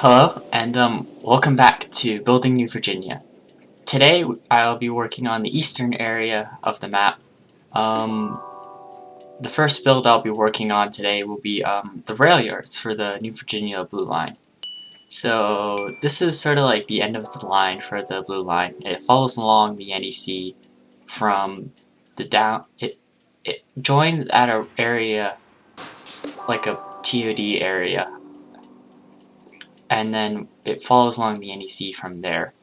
Hello, and welcome back to Building New Virginia. Today I'll be working on the eastern area of the map. The first build I'll be working on today will be the rail yards for the New Virginia Blue Line. So this is sort of like the end of the line for the Blue Line. It follows along the NEC from the down. It joins at a area like a TOD area, and then it follows along the NEC from there.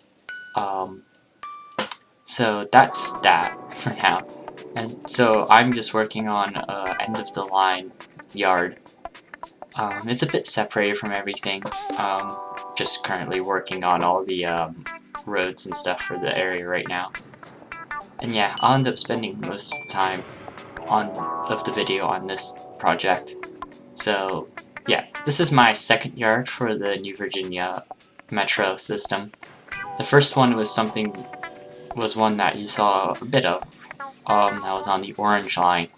So that's that for now. And so I'm just working on end of the line yard. It's a bit separated from everything. Just currently working on all the roads and stuff for the area right now. And yeah, I'll end up spending most of the time of the video on this project. So yeah, this is my second yard for the New Virginia metro system. The first one was one that you saw a bit of. That was on the orange line,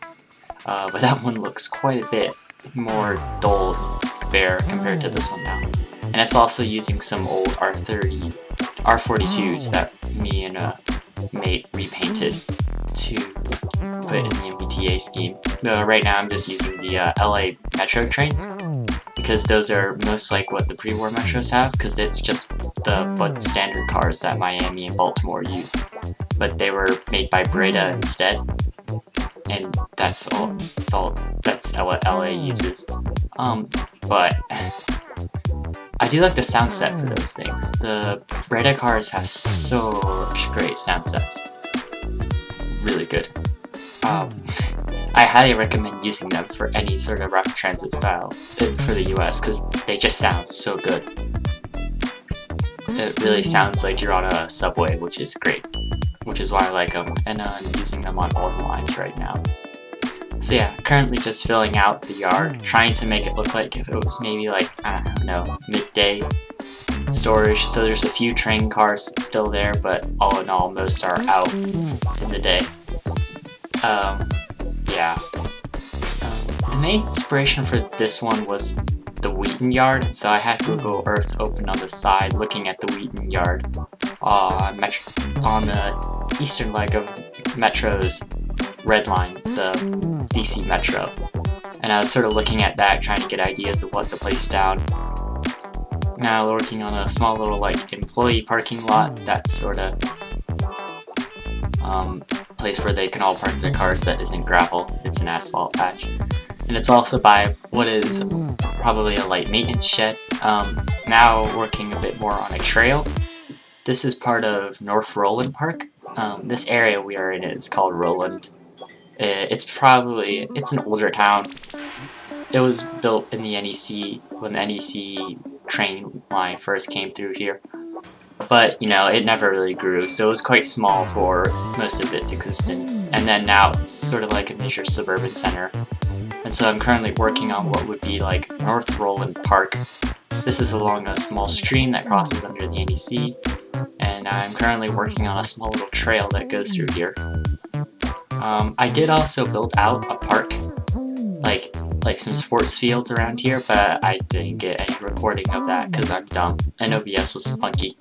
but that one looks quite a bit more dull and bare compared to this one now. And it's also using some old R42s that me and a mate repainted to put in the NVTA scheme. Right now I'm just using the LA metro trains, because those are most like what the pre-war metros have, because it's just the standard cars that Miami and Baltimore use. But they were made by Breda instead, and that's what LA uses. But I do like the sound set for those things. The Breda cars have so great sound sets. Really good. I highly recommend using them for any sort of rapid transit style for the US, because they just sound so good. It really sounds like you're on a subway, which is great. Which is why I like them, and I'm using them on all the lines right now. So yeah, currently just filling out the yard, trying to make it look like if it was maybe like, I don't know, midday storage. So there's a few train cars still there, but all in all, most are out in the day. Yeah. The main inspiration for this one was the Wheaton Yard, so I had Google Earth open on the side looking at the Wheaton Yard on the eastern leg of Metro's Red Line, the DC Metro. And I was sort of looking at that, trying to get ideas of what to place down. Now we're working on a small little like employee parking lot that's sort of place where they can all park their cars that isn't gravel, it's an asphalt patch. And it's also by what is probably a light maintenance shed. Now working a bit more on a trail. This is part of North Rolland Park. This area we are in is called Rolland. It's an older town. It was built in the NEC when the NEC train line first came through here. But, you know, it never really grew, so it was quite small for most of its existence. And then now it's sort of like a major suburban center. And so I'm currently working on what would be like North Rolland Park. This is along a small stream that crosses under the NEC, and I'm currently working on a small little trail that goes through here. I did also build out a park, like some sports fields around here, but I didn't get any recording of that because I'm dumb, and OBS was funky.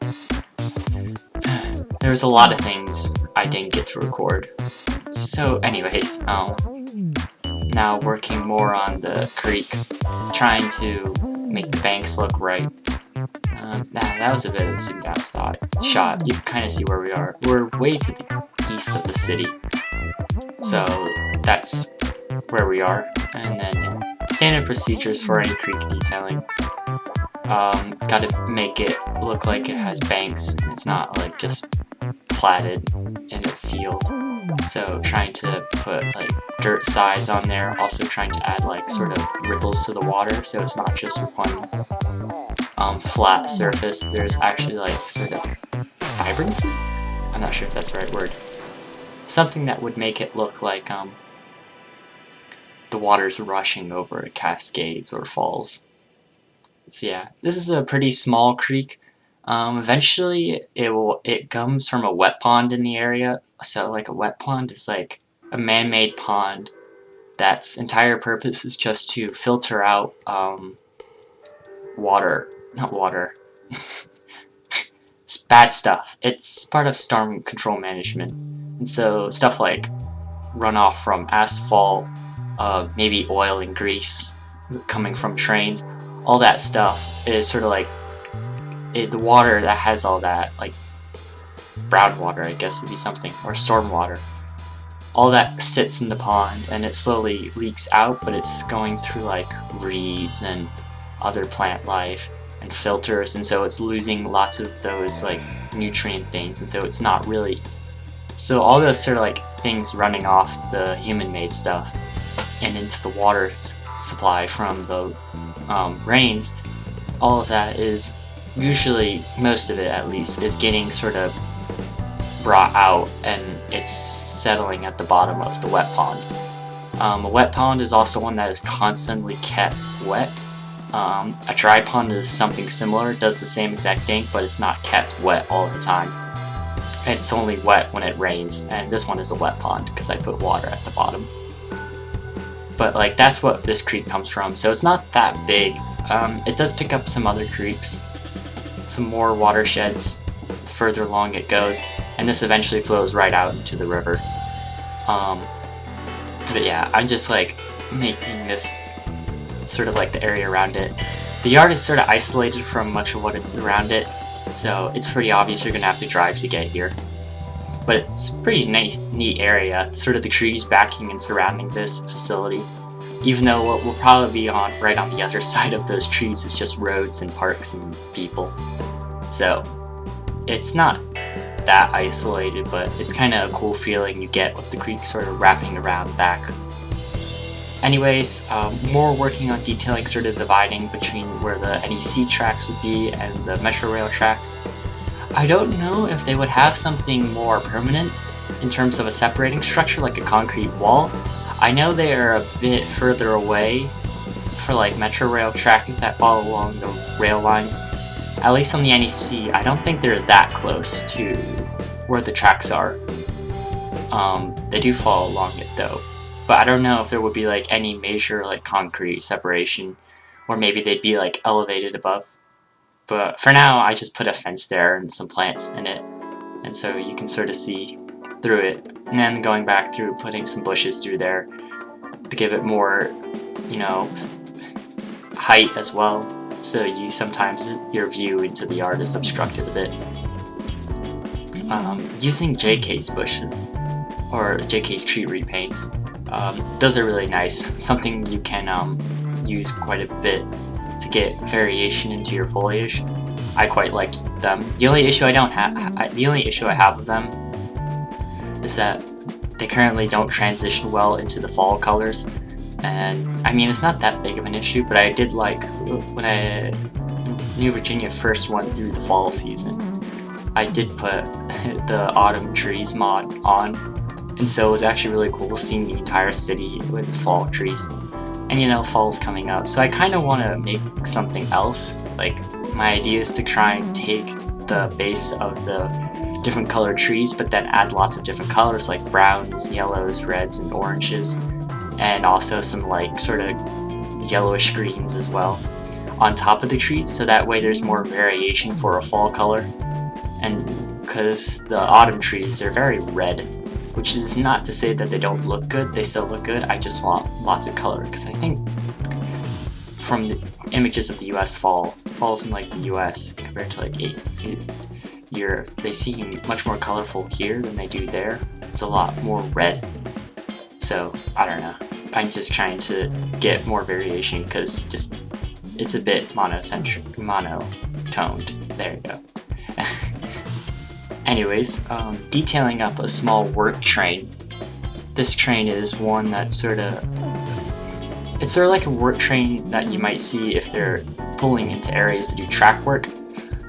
There was a lot of things I didn't get to record. So anyways, now working more on the creek, trying to make the banks look right. That was a bit of a zoomed out shot. You can kind of see where we are. We're way to the east of the city, so that's where we are. And then standard procedures for any creek detailing. Gotta make it look like it has banks and it's not like just platted in a field. So trying to put like dirt sides on there, also trying to add like sort of ripples to the water, so it's not just one flat surface. There's actually like sort of vibrancy? I'm not sure if that's the right word. Something that would make it look like the water's rushing over cascades or falls. So yeah, this is a pretty small creek. Eventually it comes from a wet pond in the area. So like a wet pond is like a man-made pond that's entire purpose is just to filter out water not water. It's bad stuff. It's part of storm control management. And so stuff like runoff from asphalt, maybe oil and grease coming from trains, all that stuff is sort of like the water that has all that, like brown water, I guess would be something, or storm water. All that sits in the pond and it slowly leaks out, but it's going through like reeds and other plant life and filters, and so it's losing lots of those like nutrient things, and so it's not really, so all those sort of like things running off the human-made stuff and into the water supply from the rains, all of that is usually, most of it at least, is getting sort of brought out and it's settling at the bottom of the wet pond. A wet pond is also one that is constantly kept wet. A dry pond is something similar, it does the same exact thing, but it's not kept wet all the time. It's only wet when it rains, and this one is a wet pond because I put water at the bottom. But like that's what this creek comes from, so it's not that big. It does pick up some other creeks, some more watersheds the further along it goes, and this eventually flows right out into the river. But yeah, I'm just like making this sort of like the area around it. The yard is sort of isolated from much of what it's around it, so it's pretty obvious you're gonna have to drive to get here. But it's a pretty nice, neat area. It's sort of the trees backing and surrounding this facility, even though what will probably be right on the other side of those trees is just roads and parks and people. So it's not that isolated, but it's kind of a cool feeling you get with the creek sort of wrapping around back. Anyways, more working on detailing, sort of dividing between where the NEC tracks would be and the Metro Rail tracks. I don't know if they would have something more permanent in terms of a separating structure like a concrete wall. I know they are a bit further away for like Metro Rail tracks that follow along the rail lines. At least on the NEC, I don't think they're that close to where the tracks are. They do follow along it though. But I don't know if there would be like any major like concrete separation, or maybe they'd be like elevated above. But for now, I just put a fence there and some plants in it, and so you can sort of see through it. And then going back through, putting some bushes through there to give it more, you know, height as well. So you sometimes your view into the yard is obstructed a bit. Using JK's bushes or JK's tree repaints. Those are really nice. Something you can use quite a bit to get variation into your foliage. I quite like them. The only issue I have with them is that they currently don't transition well into the fall colors. And I mean, it's not that big of an issue, but I did like when New Virginia first went through the fall season, I did put the autumn trees mod on, and so it was actually really cool seeing the entire city with fall trees. And you know, fall's coming up, so I kind of want to make something else. Like, my idea is to try and take the base of the different colored trees, but then add lots of different colors like browns, yellows, reds, and oranges, and also some like sort of yellowish greens as well on top of the trees, so that way there's more variation for a fall color. And because the autumn trees, they're very red, which is not to say that they don't look good, they still look good. I just want lots of color, because I think from the images of the US falls in like the US compared to like Europe, they seem much more colorful here than they do there. It's a lot more red. So I don't know, I'm just trying to get more variation because just it's a bit monotoned. There you go. Anyways, detailing up a small work train. This train is one that's sort of like a work train that you might see if they're pulling into areas to do track work.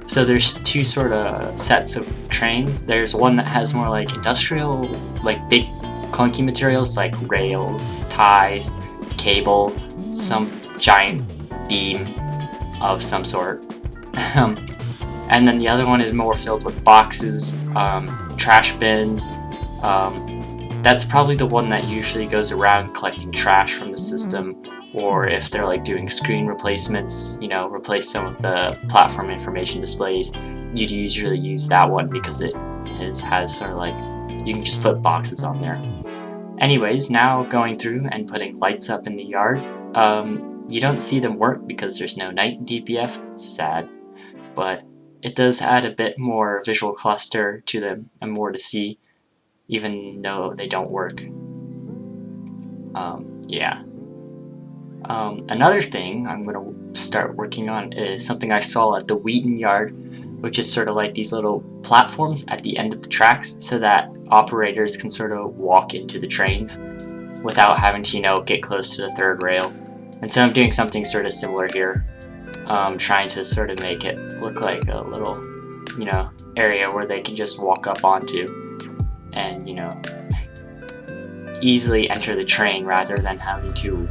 So there's two sort of sets of trains. There's one that has more like industrial, like big clunky materials like rails, ties, cable, some giant beam of some sort. And then the other one is more filled with boxes, trash bins. That's probably the one that usually goes around collecting trash from the system or if they're like doing screen replacements, replace some of the platform information displays, you'd usually use that one because it has sort of like, you can just put boxes on there. Anyways, now going through and putting lights up in the yard. You don't see them work because there's no night in DPF. It's sad, but it does add a bit more visual cluster to them and more to see, even though they don't work. Yeah. Another thing I'm going to start working on is something I saw at the Wheaton Yard, which is sort of like these little platforms at the end of the tracks so that operators can sort of walk into the trains without having to, get close to the third rail. And so I'm doing something sort of similar here, trying to sort of make it look like a little, area where they can just walk up onto and, easily enter the train rather than having to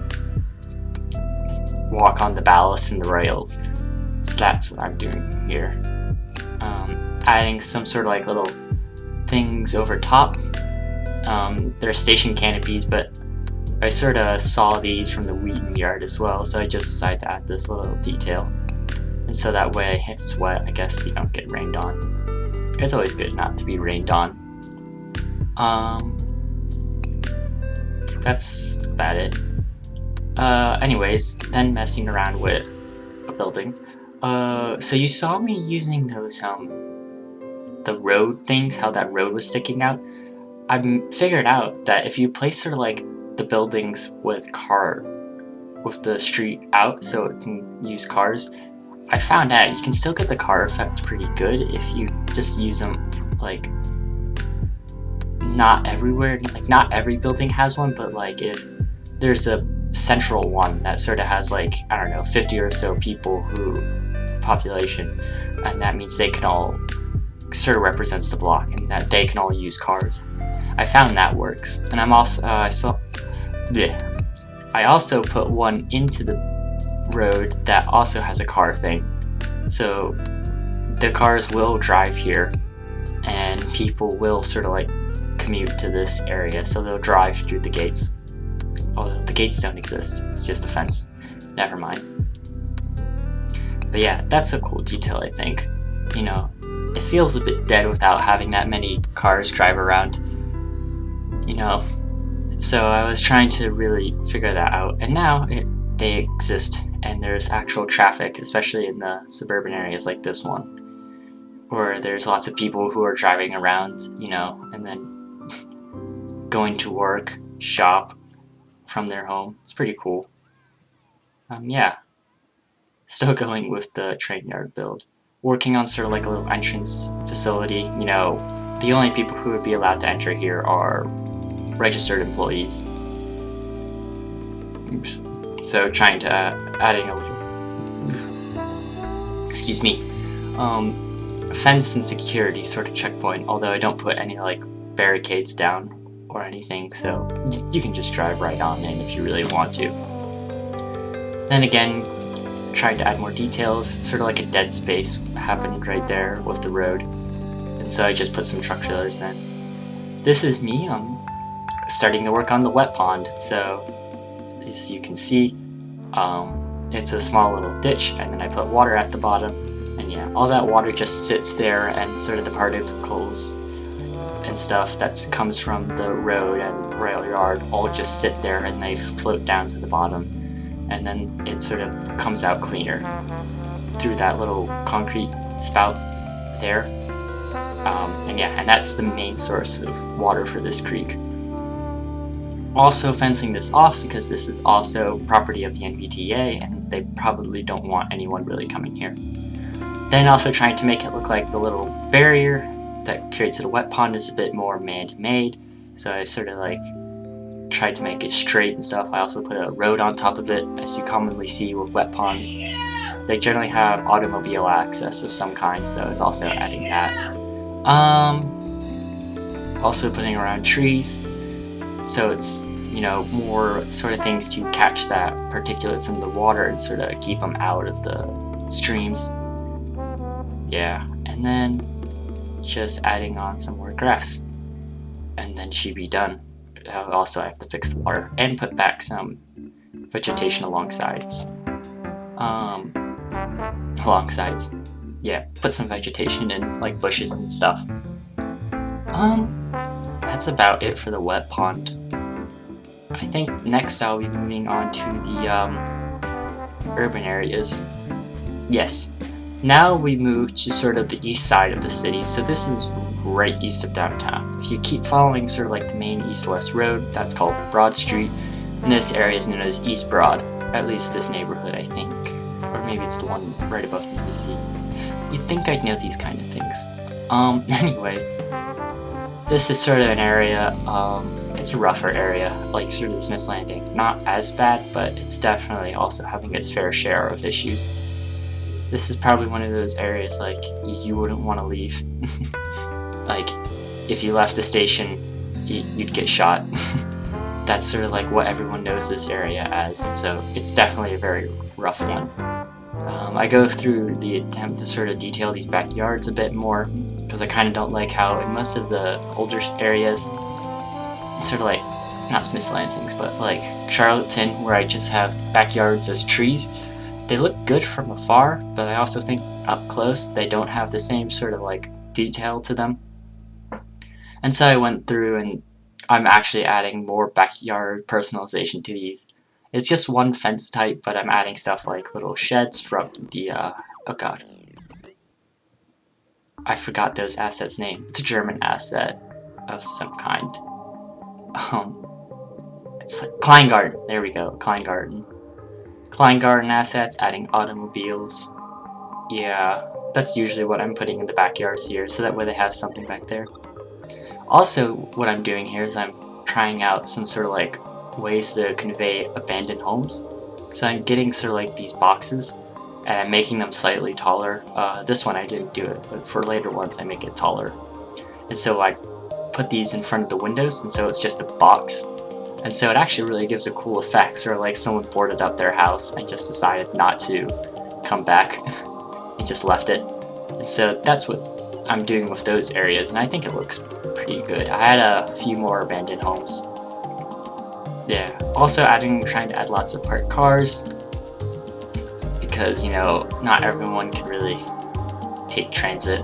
walk on the ballast and the rails. So that's what I'm doing here. Adding some sort of like little things over top. They're station canopies, but I sort of saw these from the Wheaton Yard as well, so I just decided to add this little detail. And so that way, if it's wet, I guess you don't get rained on. It's always good not to be rained on. That's about it. Anyways, then messing around with a building. So you saw me using those, the road things, how that road was sticking out. I figured out that if you place sort of like the buildings with the street out so it can use cars, I found out you can still get the car effect pretty good if you just use them like not everywhere. Like not every building has one, but like if there's a central one that sort of has like, I don't know, 50 or so people population, and that means they can all sort of represents the block and that they can all use cars. I found that works, and I'm also I also put one into the road that also has a car thing, so the cars will drive here and people will sort of like commute to this area, so they'll drive through the gates. Although the gates don't exist, it's just a fence. Never mind. But yeah, that's a cool detail, I think. It feels a bit dead without having that many cars drive around. So I was trying to really figure that out, and now they exist, and there's actual traffic, especially in the suburban areas like this one, where there's lots of people who are driving around, and then going to work, shop from their home. It's pretty cool. Yeah. Still going with the train yard build. Working on sort of like a little entrance facility. The only people who would be allowed to enter here are registered employees. Oops. So trying to adding a little, excuse me, fence and security sort of checkpoint, although I don't put any like barricades down or anything, so you can just drive right on in if you really want to. Then again, tried to add more details, sort of like a dead space happened right there with the road, and so I just put some truck trailers then. This is me starting to work on the wet pond. So as you can see, it's a small little ditch, and then I put water at the bottom, and yeah, all that water just sits there, and sort of the particles and stuff that comes from the road and rail yard all just sit there and they float down to the bottom, and then it sort of comes out cleaner through that little concrete spout there. And yeah, and that's the main source of water for this creek. Also fencing this off because this is also property of the NVTA and they probably don't want anyone really coming here. Then also trying to make it look like the little barrier that creates a wet pond is a bit more man-made, so I sort of like tried to make it straight and stuff. I also put a road on top of it, as you commonly see with wet ponds. They generally have automobile access of some kind, so I was also adding that. Also putting around trees, so it's, you know, more sort of things to catch that particulates in the water and sort of keep them out of the streams. Yeah, and then just adding on some more grass, and then she'd be done. Also, I have to fix the water and put back some vegetation along sides. Along sides. Yeah, put some vegetation in, like bushes and stuff. That's about it for the wet pond. I think next I'll be moving on to the urban areas. Yes. Now we move to sort of the east side of the city, so this is right east of downtown. If you keep following sort of like the main east-west road, that's called Broad Street, and this area is known as East Broad, at least this neighborhood, I think. Or maybe it's the one right above the EC. You'd think I'd know these kind of things. Anyway, this is sort of an area, it's a rougher area, like sort of the Smith's Landing. Not as bad, but it's definitely also having its fair share of issues. This is probably one of those areas like you wouldn't want to leave. Like if you left the station, you'd get shot. That's sort of like what everyone knows this area as, and so it's definitely a very rough one. I go through the attempt to sort of detail these backyards a bit more, because I kind of don't like how in most of the older areas, it's sort of like, not Smith's Landings, but like Charlottetown, where I just have backyards as trees. They look good from afar, but I also think up close they don't have the same sort of like detail to them. And so I went through and I'm actually adding more backyard personalization to these. It's just one fence type, but I'm adding stuff like little sheds from the, oh god. I forgot those assets' name. It's a German asset of some kind. It's like Kleingarten. There we go, Kleingarten. Kleingarten assets, adding automobiles. Yeah, that's usually what I'm putting in the backyards here, so that way they have something back there. Also, what I'm doing here is I'm trying out some sort of like ways to convey abandoned homes. So I'm getting sort of like these boxes and making them slightly taller. This one I didn't do it, but for later ones I make it taller. And so I put these in front of the windows, and so it's just a box. And so it actually really gives a cool effect, sort of like someone boarded up their house and just decided not to come back and just left it. And so that's what I'm doing with those areas, and I think it looks pretty good. I had a few more abandoned homes. Yeah, also trying to add lots of parked cars, because, you know, not everyone can really take transit,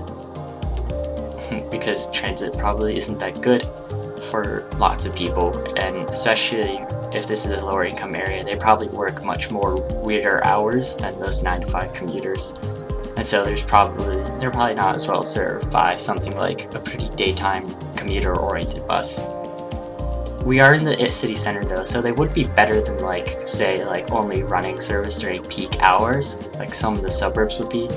because transit probably isn't that good for lots of people, and especially if this is a lower income area, they probably work much more weirder hours than those 9-to-5 commuters, and so they're probably not as well served by something like a pretty daytime commuter oriented bus. We are in the city center though, so they would be better than like, say, like only running service during peak hours, like some of the suburbs would be.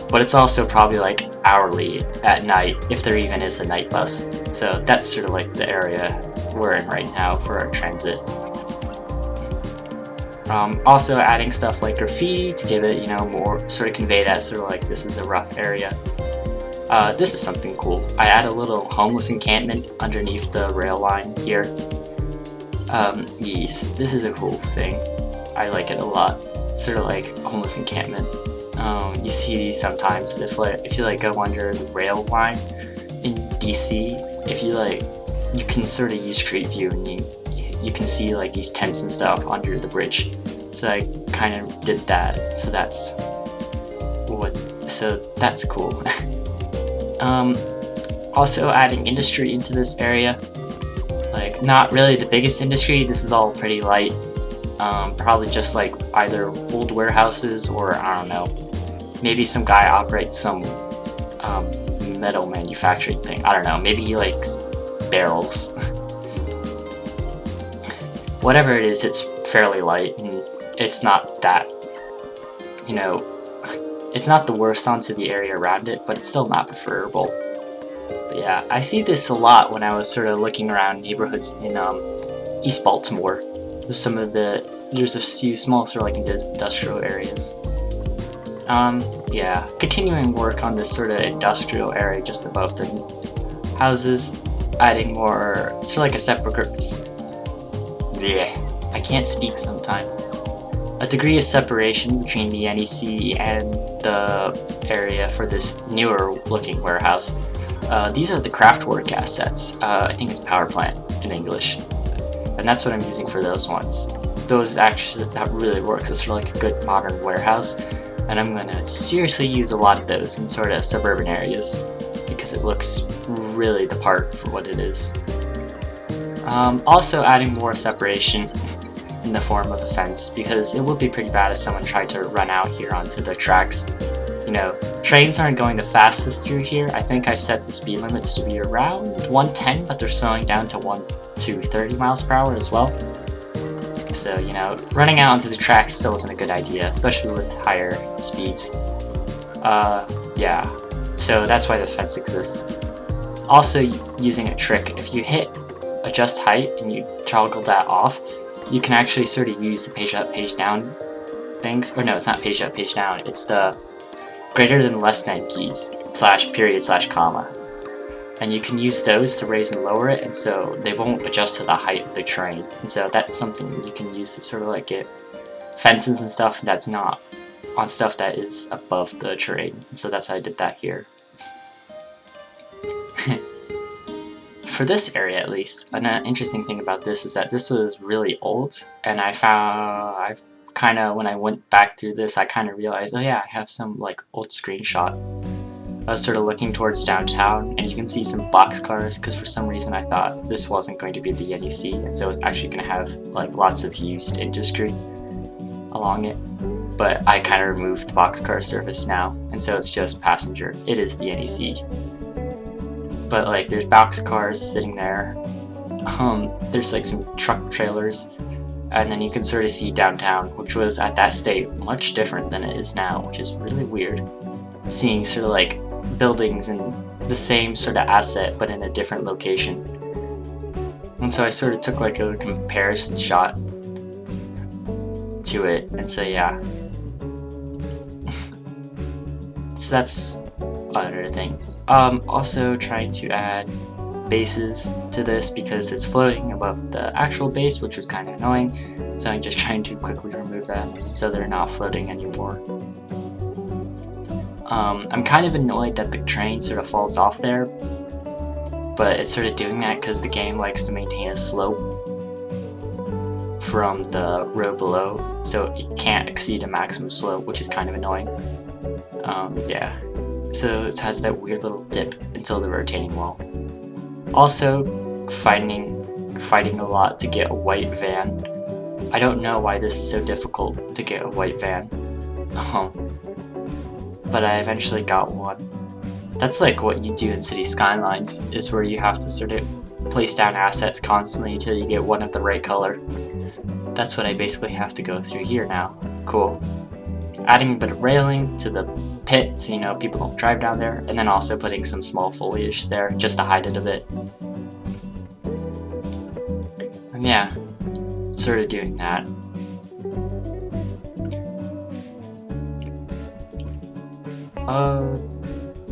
But it's also probably like hourly at night, if there even is a night bus. So that's sort of like the area we're in right now for our transit. Also adding stuff like graffiti to give it, you know, more, sort of convey that sort of like this is a rough area. This is something cool. I add a little homeless encampment underneath the rail line here. Yes, this is a cool thing. I like it a lot. Sort of like a homeless encampment. You see these sometimes if you like go under the rail line in DC. If you like, you can sort of use Street View and you can see like these tents and stuff under the bridge. So I kind of did that. So that's cool. Also adding industry into this area. Like, not really the biggest industry, this is all pretty light. Probably just like either old warehouses or, I don't know, maybe some guy operates some metal manufacturing thing. I don't know, maybe he likes barrels. Whatever it is, it's fairly light, and it's not that, you know, it's not the worst onto the area around it, but it's still not preferable. But yeah, I see this a lot when I was sort of looking around neighborhoods in East Baltimore. There's a few small sort of like industrial areas. Yeah, continuing work on this sort of industrial area just above the houses, adding more sort of like a separate. Yeah, I can't speak sometimes. A degree of separation between the NEC and the area for this newer looking warehouse. These are the Kraftwerk assets. I think it's power plant in English. And that's what I'm using for those ones. that really works. It's sort of like a good modern warehouse, and I'm gonna seriously use a lot of those in sort of suburban areas because it looks really the part for what it is. Also adding more separation in the form of a fence, because it would be pretty bad if someone tried to run out here onto the tracks. You know, trains aren't going the fastest through here. I think I've set the speed limits to be around 110, but they're slowing down to 30 miles per hour as well. So, you know, running out onto the tracks still isn't a good idea, especially with higher speeds. Yeah, so that's why the fence exists. Also, using a trick, if you hit adjust height and you toggle that off, you can actually sort of use the page up, page down things. Or no, it's not page up, page down. It's the greater than less than keys, / period / comma. And you can use those to raise and lower it, and so they won't adjust to the height of the terrain. And so that's something you can use to sort of like get fences and stuff that's not on stuff that is above the terrain. And so that's how I did that here. For this area at least, an interesting thing about this is that this was really old, and when I went back through this, I kind of realized, oh yeah, I have some like old screenshot. I was sort of looking towards downtown, and you can see some boxcars, because for some reason I thought this wasn't going to be the NEC, and so it was actually going to have like lots of used industry along it. But I kind of removed the boxcar service now, and so it's just passenger. It is the NEC. But like there's boxcars sitting there. There's like some truck trailers, and then you can sort of see downtown, which was at that state much different than it is now, which is really weird. Seeing sort of like buildings in the same sort of asset but in a different location. And so I sort of took like a comparison shot to it, and so yeah. So that's another thing. Also trying to add bases to this because it's floating above the actual base, which was kind of annoying. So I'm just trying to quickly remove that so they're not floating anymore. I'm kind of annoyed that the train sort of falls off there, but it's sort of doing that because the game likes to maintain a slope from the road below, so it can't exceed a maximum slope, which is kind of annoying. Yeah, so it has that weird little dip until the retaining wall. Also, fighting a lot to get a white van. I don't know why this is so difficult to get a white van. But I eventually got one. That's like what you do in City Skylines, is where you have to sort of place down assets constantly until you get one of the right color. That's what I basically have to go through here now. Cool. Adding a bit of railing to the pit so you know people don't drive down there, and then also putting some small foliage there just to hide it a bit. And yeah, sort of doing that.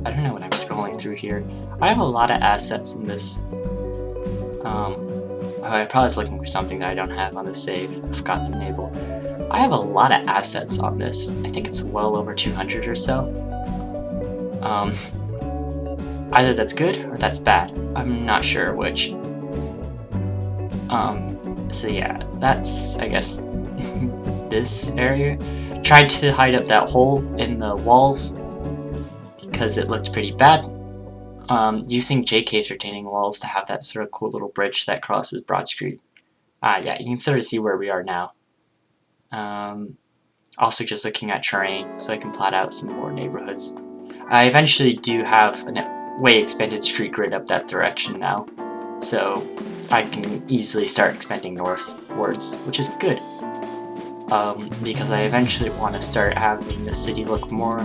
I don't know what I'm scrolling through here. I have a lot of assets in this. I probably was looking for something that I don't have on the save. I forgot to enable. I have a lot of assets on this. I think it's well over 200 or so. Either that's good or that's bad. I'm not sure which. So yeah, that's, I guess, this area. Tried to hide up that hole in the walls because it looked pretty bad. Using JK's retaining walls to have that sort of cool little bridge that crosses Broad Street. Yeah, you can sort of see where we are now. Also just looking at terrain so I can plot out some more neighborhoods. I eventually do have a way expanded street grid up that direction now, so I can easily start expanding northwards, which is good. Because I eventually want to start having the city look more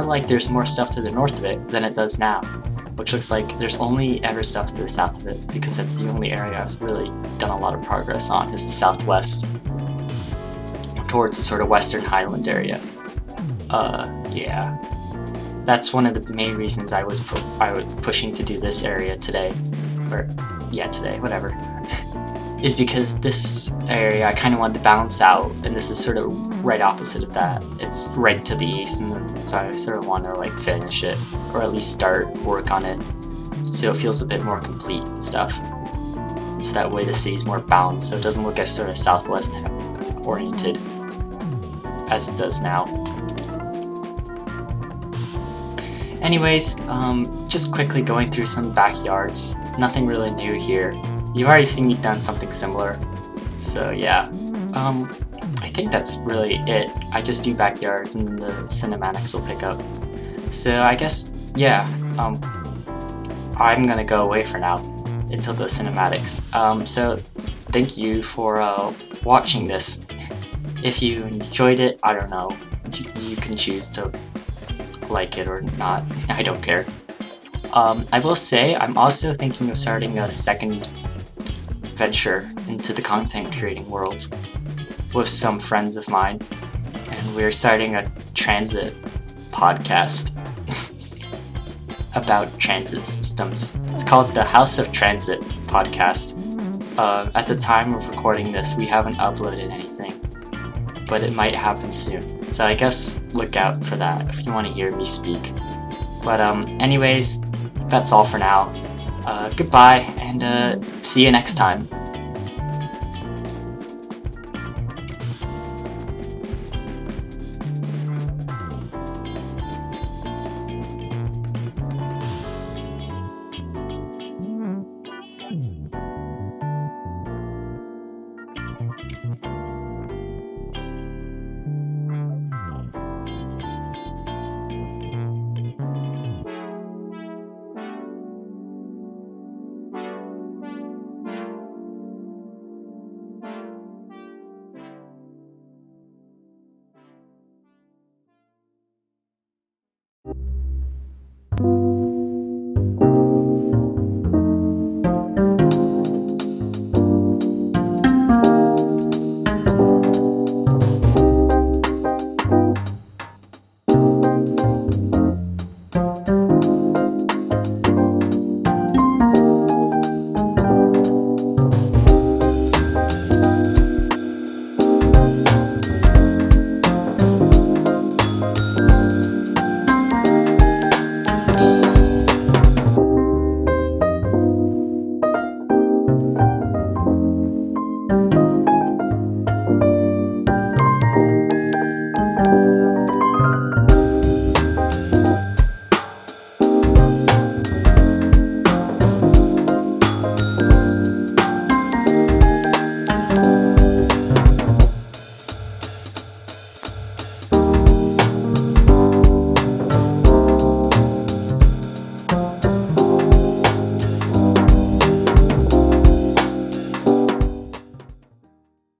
like there's more stuff to the north of it than it does now, which looks like there's only ever stuff to the south of it, because that's the only area I've really done a lot of progress on, is the southwest, towards the sort of western highland area. Yeah, that's one of the main reasons I was pushing to do this area today, or yeah, today, whatever. Is because this area I kind of wanted to balance out, and this is sort of right opposite of that. It's right to the east, and so I sort of want to like finish it, or at least start work on it, so it feels a bit more complete and stuff. so that way the city's more balanced, so it doesn't look as sort of southwest oriented as it does now. Anyways, just quickly going through some backyards. Nothing really new here. You've already seen me done something similar, so yeah. I think that's really it. I just do backyards and the cinematics will pick up. So I guess, yeah, I'm gonna go away for now until the cinematics. So thank you for watching this. If you enjoyed it, I don't know, you can choose to like it or not. I don't care. I will say I'm also thinking of starting a second venture into the content creating world with some friends of mine, and we're starting a transit podcast about transit systems. It's called the House of Transit podcast. At the time of recording this, we haven't uploaded anything, but it might happen soon. So I guess look out for that if you want to hear me speak. But anyways, that's all for now. Goodbye, and see you next time.